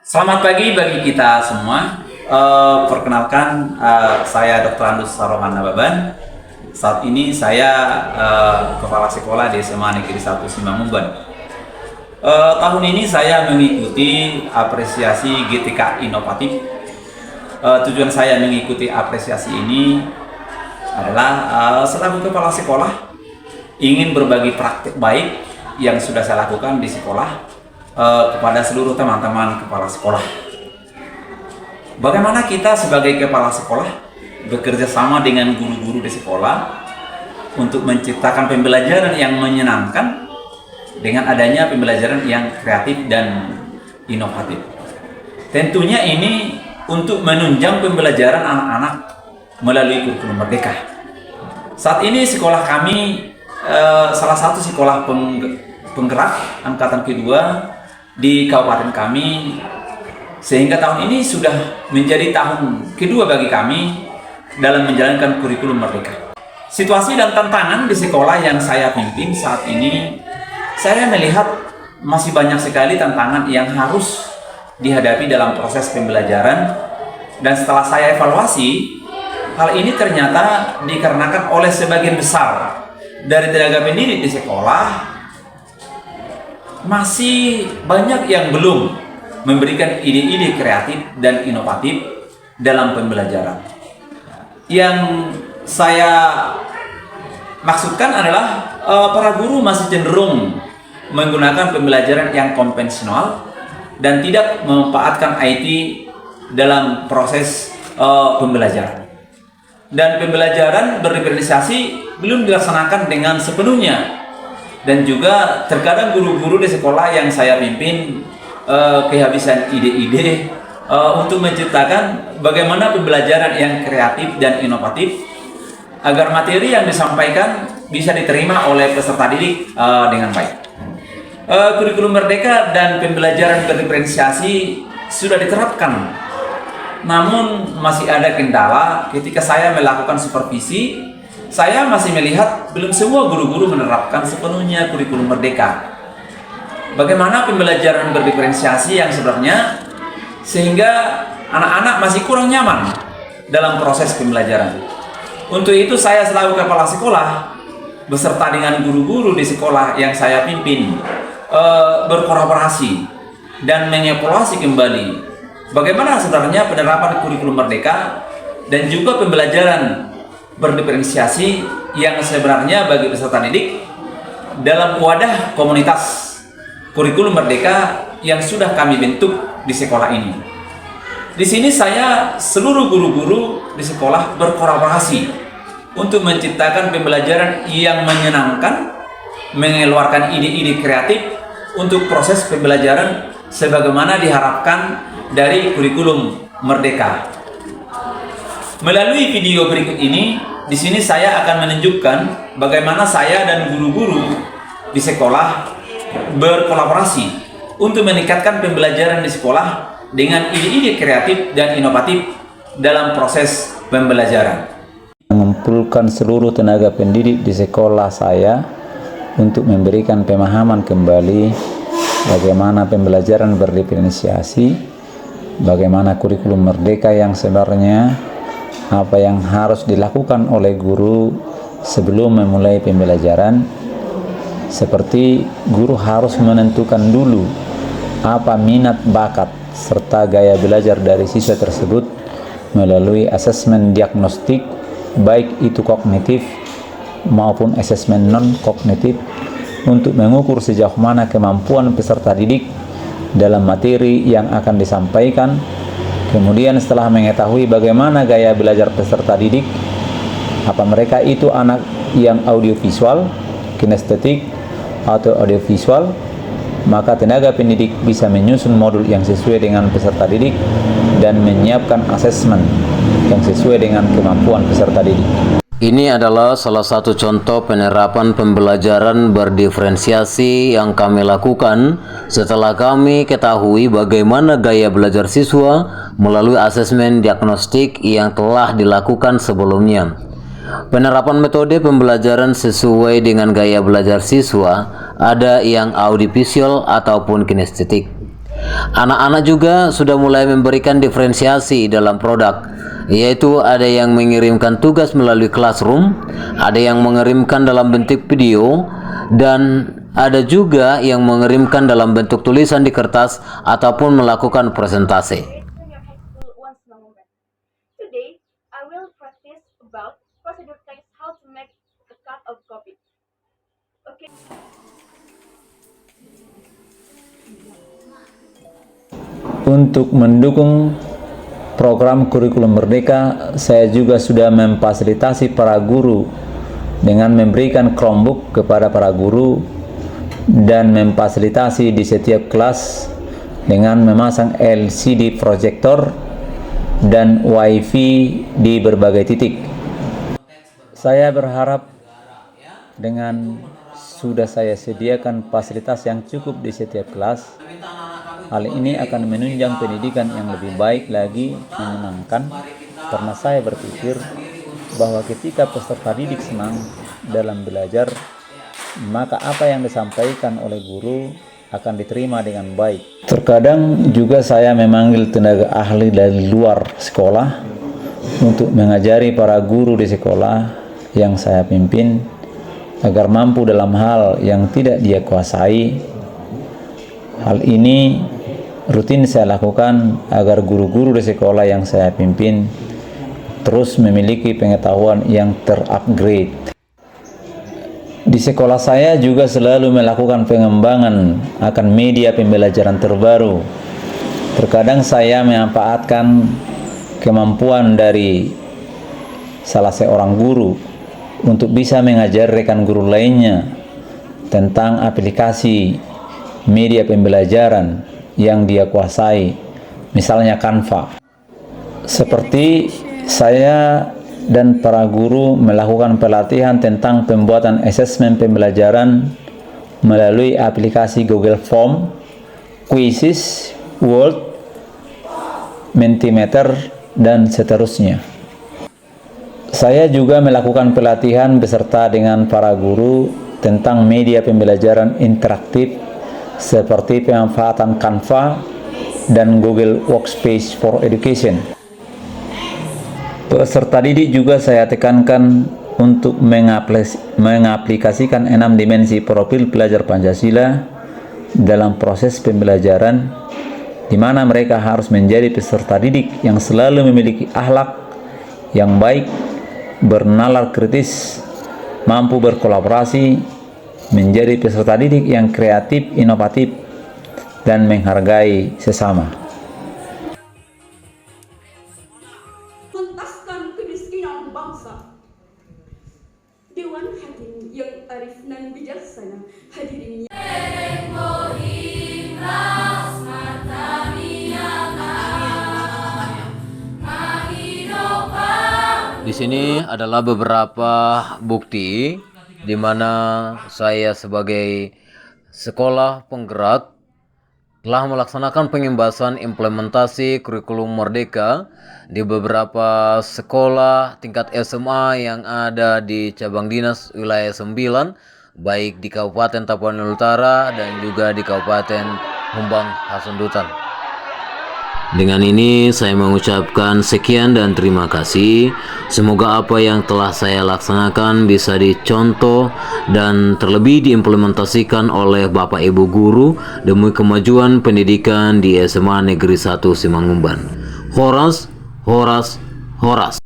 Selamat pagi bagi kita semua. Perkenalkan, saya Dr. Andus Sarohan Nababan. Saat ini saya kepala sekolah di SMA Negeri 1 Simamumban. Tahun ini saya mengikuti apresiasi GTK Inovatif. Tujuan saya mengikuti apresiasi ini adalah selaku kepala sekolah ingin berbagi praktik baik yang sudah saya lakukan di sekolah kepada seluruh teman-teman kepala sekolah. Bagaimana kita sebagai kepala sekolah bekerja sama dengan guru-guru di sekolah untuk menciptakan pembelajaran yang menyenangkan dengan adanya pembelajaran yang kreatif dan inovatif. Tentunya ini untuk menunjang pembelajaran anak-anak melalui kurikulum merdeka. Saat ini sekolah kami salah satu sekolah penggerak angkatan kedua di kabupaten kami, sehingga tahun ini sudah menjadi tahun kedua bagi kami dalam menjalankan kurikulum merdeka. Situasi dan tantangan di sekolah yang saya pimpin saat ini, saya melihat masih banyak sekali tantangan yang harus dihadapi dalam proses pembelajaran, dan setelah saya evaluasi, hal ini ternyata dikarenakan oleh sebagian besar dari tenaga pendidik di sekolah masih banyak yang belum memberikan ide-ide kreatif dan inovatif dalam pembelajaran. Yang saya maksudkan adalah para guru masih cenderung menggunakan pembelajaran yang konvensional dan tidak memanfaatkan IT dalam proses pembelajaran. Dan pembelajaran berdiferensiasi belum dilaksanakan dengan sepenuhnya. Dan juga terkadang guru-guru di sekolah yang saya pimpin kehabisan ide-ide untuk menciptakan bagaimana pembelajaran yang kreatif dan inovatif agar materi yang disampaikan bisa diterima oleh peserta didik dengan baik. Kurikulum merdeka dan pembelajaran berdiferensiasi sudah diterapkan, namun masih ada kendala ketika saya melakukan supervisi. Saya masih melihat belum semua guru-guru menerapkan sepenuhnya kurikulum merdeka. Bagaimana pembelajaran berdiferensiasi yang sebenarnya, sehingga anak-anak masih kurang nyaman dalam proses pembelajaran. Untuk itu saya selaku kepala sekolah beserta dengan guru-guru di sekolah yang saya pimpin berkolaborasi dan mengevaluasi kembali bagaimana sebenarnya penerapan kurikulum merdeka dan juga pembelajaran berdiferensiasi yang sebenarnya bagi peserta didik dalam wadah komunitas kurikulum merdeka yang sudah kami bentuk di sekolah ini. Di sini saya seluruh guru-guru di sekolah berkolaborasi untuk menciptakan pembelajaran yang menyenangkan, mengeluarkan ide-ide kreatif untuk proses pembelajaran sebagaimana diharapkan dari kurikulum merdeka. Melalui video berikut ini, di sini saya akan menunjukkan bagaimana saya dan guru-guru di sekolah berkolaborasi untuk meningkatkan pembelajaran di sekolah dengan ide-ide kreatif dan inovatif dalam proses pembelajaran. Mengumpulkan seluruh tenaga pendidik di sekolah saya untuk memberikan pemahaman kembali bagaimana pembelajaran berdiferensiasi, bagaimana kurikulum merdeka yang sebenarnya, apa yang harus dilakukan oleh guru sebelum memulai pembelajaran. Seperti guru harus menentukan dulu apa minat, bakat, serta gaya belajar dari siswa tersebut melalui asesmen diagnostik, baik itu kognitif maupun asesmen non-kognitif, untuk mengukur sejauh mana kemampuan peserta didik dalam materi yang akan disampaikan. Kemudian setelah mengetahui bagaimana gaya belajar peserta didik, apa mereka itu anak yang audiovisual, kinestetik, atau audiovisual, maka tenaga pendidik bisa menyusun modul yang sesuai dengan peserta didik dan menyiapkan asesmen yang sesuai dengan kemampuan peserta didik. Ini adalah salah satu contoh penerapan pembelajaran berdiferensiasi yang kami lakukan setelah kami ketahui bagaimana gaya belajar siswa melalui asesmen diagnostik yang telah dilakukan sebelumnya. Penerapan metode pembelajaran sesuai dengan gaya belajar siswa ada yang audiovisual ataupun kinestetik. Anak-anak juga sudah mulai memberikan diferensiasi dalam produk, yaitu ada yang mengirimkan tugas melalui classroom, ada yang mengirimkan dalam bentuk video, dan ada juga yang mengirimkan dalam bentuk tulisan di kertas ataupun melakukan presentasi. Today, I will practice about procedure text how to make a cut of copy. Okay. Untuk mendukung program kurikulum Merdeka, saya juga sudah memfasilitasi para guru dengan memberikan Chromebook kepada para guru dan memfasilitasi di setiap kelas dengan memasang LCD proyektor dan WiFi di berbagai titik. Saya berharap dengan sudah saya sediakan fasilitas yang cukup di setiap kelas, hal ini akan menunjang pendidikan yang lebih baik lagi, menyenangkan, karena saya berpikir bahwa ketika peserta didik senang dalam belajar, maka apa yang disampaikan oleh guru akan diterima dengan baik. Terkadang juga saya memanggil tenaga ahli dari luar sekolah untuk mengajari para guru di sekolah yang saya pimpin agar mampu dalam hal yang tidak dia kuasai. Hal ini rutin saya lakukan agar guru-guru di sekolah yang saya pimpin terus memiliki pengetahuan yang terupgrade. Di sekolah saya juga selalu melakukan pengembangan akan media pembelajaran terbaru. Terkadang saya memanfaatkan kemampuan dari salah seorang guru untuk bisa mengajar rekan guru lainnya tentang aplikasi media pembelajaran yang dia kuasai, misalnya Canva. Seperti saya dan para guru melakukan pelatihan tentang pembuatan asesmen pembelajaran melalui aplikasi Google Form, Quizzes, Word, Mentimeter, dan seterusnya. Saya juga melakukan pelatihan beserta dengan para guru tentang media pembelajaran interaktif seperti pemanfaatan Canva dan Google Workspace for Education. Peserta didik juga saya tekankan untuk mengaplikasikan 6 dimensi profil pelajar Pancasila dalam proses pembelajaran, di mana mereka harus menjadi peserta didik yang selalu memiliki akhlak yang baik, bernalar kritis, mampu berkolaborasi, menjadi peserta didik yang kreatif, inovatif, dan menghargai sesama. Tuntaskan kemiskinan bangsa. Dewan Hakim yang arif dan bijaksana, hadirin Di sini adalah beberapa bukti di mana saya sebagai sekolah penggerak telah melaksanakan pengembasan implementasi kurikulum Merdeka di beberapa sekolah tingkat SMA yang ada di cabang dinas wilayah 9, baik di Kabupaten Tapanuli Utara dan juga di Kabupaten Humbang Hasundutan. Dengan ini saya mengucapkan sekian dan terima kasih. Semoga apa yang telah saya laksanakan bisa dicontoh dan terlebih diimplementasikan oleh Bapak Ibu guru demi kemajuan pendidikan di SMA Negeri 1 Simangumban. Horas, horas, horas.